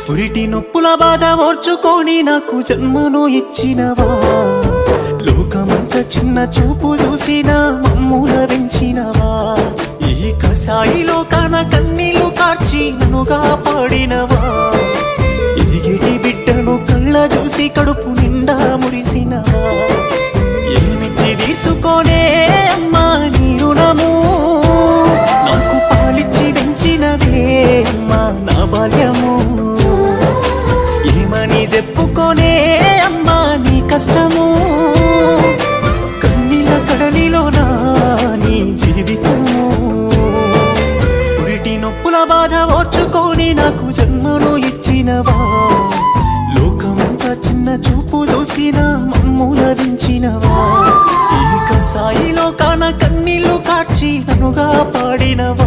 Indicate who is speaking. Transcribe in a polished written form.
Speaker 1: పురిటి నొప్పుల బాధ ఓర్చుకొని నాకు జన్మను ఇచ్చినవా, లోకమంతా చిన్న చూపు చూసిన మమ్ముల పెంచినవా, ఈ కసాయి లోకాన కన్నీళ్లు కార్చి నన్ను కాపాడినవా, ఎదిగిటి బిడ్డను కళ్ళ చూసి కడుపు నిండా మురిసినవా, ఏమిచ్చి తీర్చుకోనే అమ్మా నీ రుణము, నాకు పాలిచ్చి పెంచినవే అమ్మా నా బాల్యము, ఏమని చెప్పుకోనే అమ్మా నీ కష్టము, కన్నీళ్ళ కడలిలోనా నీ జీవితము, పురిటి నొప్పుల బాధ ఓర్చుకొని నాకు జన్మను ఇచ్చినవా, లోకమంతా చిన్న చూపు చూసిన మమ్ముల దించినవా, ఈ కసాయి లోకాన కన్నీళ్లు కార్చి నన్నుగా పాడినవా.